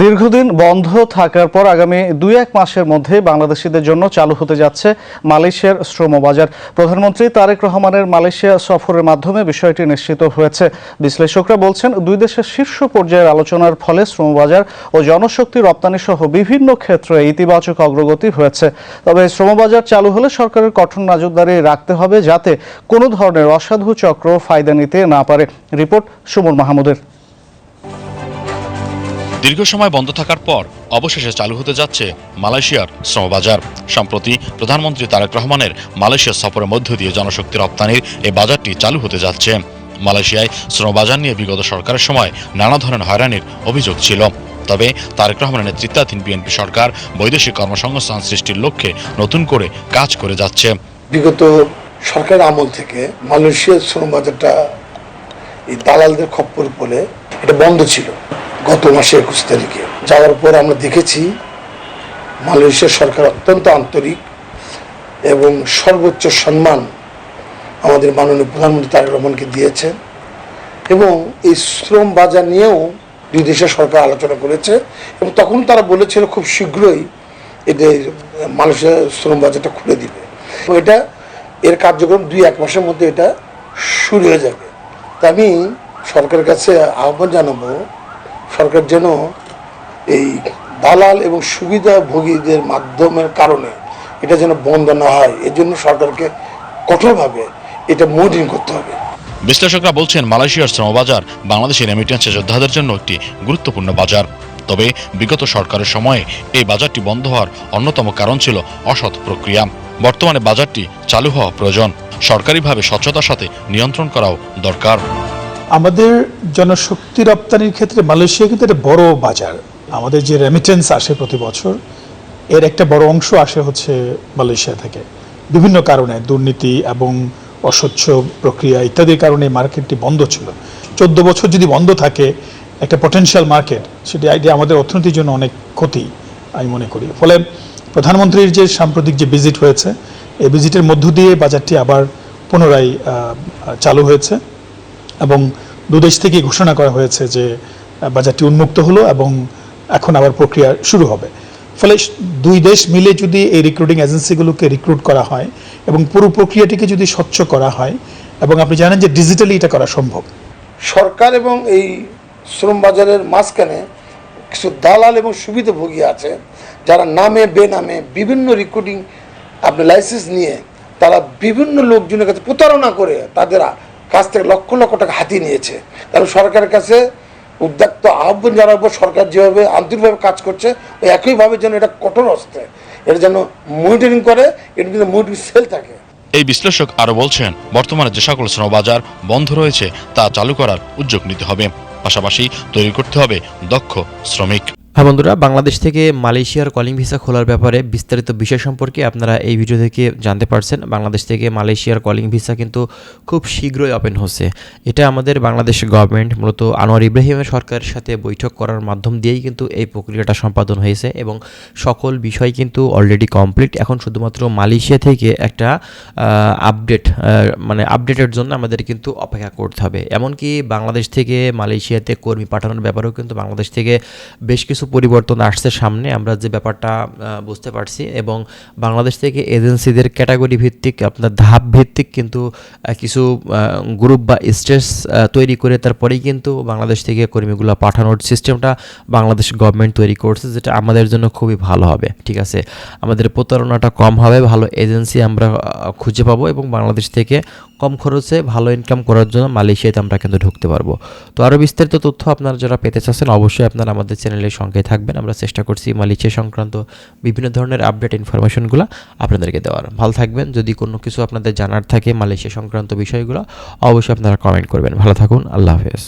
দীর্ঘদিন বন্ধ থাকার পর আগামী 2-1 মাসের মধ্যে বাংলাদেশিদের জন্য চালু হতে যাচ্ছে মালয়েশিয়ার শ্রমবাজার। প্রধানমন্ত্রী তারেক রহমানের মালয়েশিয়া সফরের মাধ্যমে বিষয়টি নিশ্চিত হয়েছে। বিশ্লেষকরা বলছেন, দুই দেশের শীর্ষ পর্যায়ের আলোচনার ফলে শ্রমবাজার ও জনশক্তি রপ্তানি সহ বিভিন্ন ক্ষেত্রে ইতিবাচক অগ্রগতি হয়েছে। তবে শ্রমবাজার চালু হলে সরকারের কঠোর নজরদারি রাখতে হবে, যাতে কোনো ধরনের অসাধু চক্র ফায়দা নিতে না পারে। রিপোর্ট সুমন মাহমুদের। দীর্ঘ সময় বন্ধ থাকার পর অবশেষে চালু হতে যাচ্ছে মালয়েশিয়ার শ্রমবাজার। সম্প্রতি প্রধানমন্ত্রী তারেক রহমানের মালয়েশিয়া সফরের মধ্য দিয়ে জনশক্তি রপ্তানির এই বাজারটি চালু হতে যাচ্ছে। মালয়েশিয়ায় শ্রমবাজার নিয়ে বিগত সরকারের সময় নানা ধরনের হয়রানির অভিযোগ ছিল। তবে তারেক রহমানের নেতৃত্বাধীন বিএনপি সরকার বৈদেশিক কর্মসংস্থান সৃষ্টির লক্ষ্যে নতুন করে কাজ করে যাচ্ছে। বিগত সরকার আমল থেকে মালয়েশিয়ার শ্রমবাজারটা এই দালালদের খপ্পর পড়ে এটা বন্ধ ছিল। গত মাসে 21 তারিখে যাওয়ার পর আমরা দেখেছি মালয়েশিয়ার সরকার অত্যন্ত আন্তরিক এবং সর্বোচ্চ সম্মান আমাদের মাননীয় প্রধানমন্ত্রী তারেক রহমানকে দিয়েছেন, এবং এই শ্রম বাজার নিয়েও দুই দেশের সরকার আলোচনা করেছে এবং তখন তারা বলেছিল খুব শীঘ্রই এদের মালয়েশিয়ার শ্রম বাজারটা খুলে দিবে। এটা এর কার্যক্রম 2-1 মাসের মধ্যে এটা শুরু হয়ে যাবে। তা আমি সরকারের কাছে আহ্বান জানাবো, সরকার যেন এই দালাল এবং সুবিধাভোগীদের মাধ্যমের কারণে এটা যেন বন্ধ না হয়, এর জন্য সরকারকে কঠোরভাবে এটা মনিটরিং করতে হবে। বিশ্লেষকরা বলছেন, মালয়েশিয়ার শ্রমবাজার বাংলাদেশের রেমিটেন্স যোদ্ধাদের জন্য একটি গুরুত্বপূর্ণ বাজার। তবে বিগত সরকারের সময়ে এই বাজারটি বন্ধ হওয়ার অন্যতম কারণ ছিল অসৎ প্রক্রিয়া। বর্তমানে বাজারটি চালু হওয়া প্রয়োজন। সরকারিভাবে স্বচ্ছতার সাথে নিয়ন্ত্রণ করাও দরকার। আমাদের জনশক্তি রপ্তানির ক্ষেত্রে মালয়েশিয়া কিন্তু একটা বড় বাজার। আমাদের যে রেমিটেন্স আসে প্রতি বছর, এর একটা বড় অংশ আসে হচ্ছে মালয়েশিয়া থেকে। বিভিন্ন কারণে, দুর্নীতি এবং অস্বচ্ছ প্রক্রিয়া ইত্যাদির কারণে মার্কেটটি বন্ধ ছিল। 14 বছর যদি বন্ধ থাকে একটা পটেনশিয়াল মার্কেট, সেটি আমাদের অর্থনীতির জন্য অনেক ক্ষতি আমি মনে করি। ফলে প্রধানমন্ত্রীর যে সাম্প্রতিক যে ভিজিট হয়েছে, এই ভিজিটের মধ্য দিয়ে বাজারটি আবার পুনরায় চালু হয়েছে এবং দুদেশ থেকে ঘোষণা করা হয়েছে যে বাজারটি উন্মুক্ত হলো এবং এখন আবার প্রক্রিয়া শুরু হবে। ফলে দুই দেশ মিলে যদি এই রিক্রুটিং এজেন্সিগুলোকে রিক্রুট করা হয় এবং পুরো প্রক্রিয়াটিকে যদি স্বচ্ছ করা হয়, এবং আপনি জানেন যে ডিজিটালি এটা করা সম্ভব। সরকার এবং এই শ্রম বাজারের মাঝখানে কিছু দালাল এবং সুবিধাভোগী আছে, যারা নামে বেনামে বিভিন্ন রিক্রুটিং আপনার লাইসেন্স নিয়ে তারা বিভিন্ন লোকজনের কাছে প্রতারণা করে তাদের কাছ থেকে লক্ষ লক্ষ টাকা হাতিয়ে নিয়েছে। তাহলে সরকারের কাছে উদ্যোক্ত আহ্বান জানাবো, সরকার যেভাবে আন্তরিকভাবে কাজ করছে ওই একইভাবে যেন এটা কঠোর হস্তে এটা যেন মনিটরিং করে, এটা কিন্তু মনিটরিং সেল থাকে। এই বিশ্লেষক আরও বলছেন, বর্তমানে যে সকল শ্রমবাজার বন্ধ রয়েছে তা চালু করার উদ্যোগ নিতে হবে, পাশাপাশি তৈরি করতে হবে দক্ষ শ্রমিক। হ্যাঁ বন্ধুরা, বাংলাদেশ থেকে মালয়েশিয়ার কলিং ভিসা খোলার ব্যাপারে বিস্তারিত বিষয় সম্পর্কে আপনারা এই ভিডিও থেকে জানতে পারছেন। বাংলাদেশ থেকে মালয়েশিয়ার কলিং ভিসা কিন্তু খুব শীঘ্রই ওপেন হচ্ছে। এটা আমাদের বাংলাদেশ গভর্নমেন্ট মূলত আনোয়ার ইব্রাহিমের সরকারের সাথে বৈঠক করার মাধ্যম দিয়েই কিন্তু এই প্রক্রিয়াটা সম্পাদন হয়েছে এবং সকল বিষয় কিন্তু অলরেডি কমপ্লিট। এখন শুধুমাত্র মালয়েশিয়া থেকে একটা আপডেটের জন্য আমাদের কিন্তু অপেক্ষা করতে হবে। এমনকি বাংলাদেশ থেকে মালয়েশিয়াতে কর্মী পাঠানোর ব্যাপারেও কিন্তু বাংলাদেশ থেকে বেশ কিছু পরিবর্তন আসছে সামনে, আমরা যে ব্যাপারটা বুঝতে পারছি। এবং বাংলাদেশ থেকে এজেন্সিদের ক্যাটাগরি ভিত্তিক, আপনার ধাপ ভিত্তিক কিন্তু কিছু গ্রুপ বা স্টেজ তৈরি করে তারপরেই কিন্তু বাংলাদেশ থেকে কর্মীগুলো পাঠানোর সিস্টেমটা বাংলাদেশ গভর্নমেন্ট তৈরি করছে, যেটা আমাদের জন্য খুবই ভালো হবে। ঠিক আছে, আমাদের প্রতারণাটা কম হবে, ভালো এজেন্সি আমরা খুঁজে পাবো এবং বাংলাদেশ থেকে কম খরচে ভালো ইনকাম করার জন্য মালয়েশিয়াতে আমরা কিন্তু ঢুকতে পারবো। তো আরও বিস্তারিত তথ্য আপনারা যারা পেতে চাচ্ছেন অবশ্যই আপনারা আমাদের চ্যানেলের সঙ্গে থাকবেন। আমরা চেষ্টা করছি মালয়েশিয়া সংক্রান্ত বিভিন্ন ধরনের আপডেট ইনফরমেশনগুলো আপনাদেরকে দেওয়ার। ভালো থাকবেন। যদি কোনো কিছু আপনাদের জানার থাকে মালয়েশিয়া সংক্রান্ত বিষয়গুলো, অবশ্যই আপনারা কমেন্ট করবেন। ভালো থাকুন। আল্লাহ হাফেজ।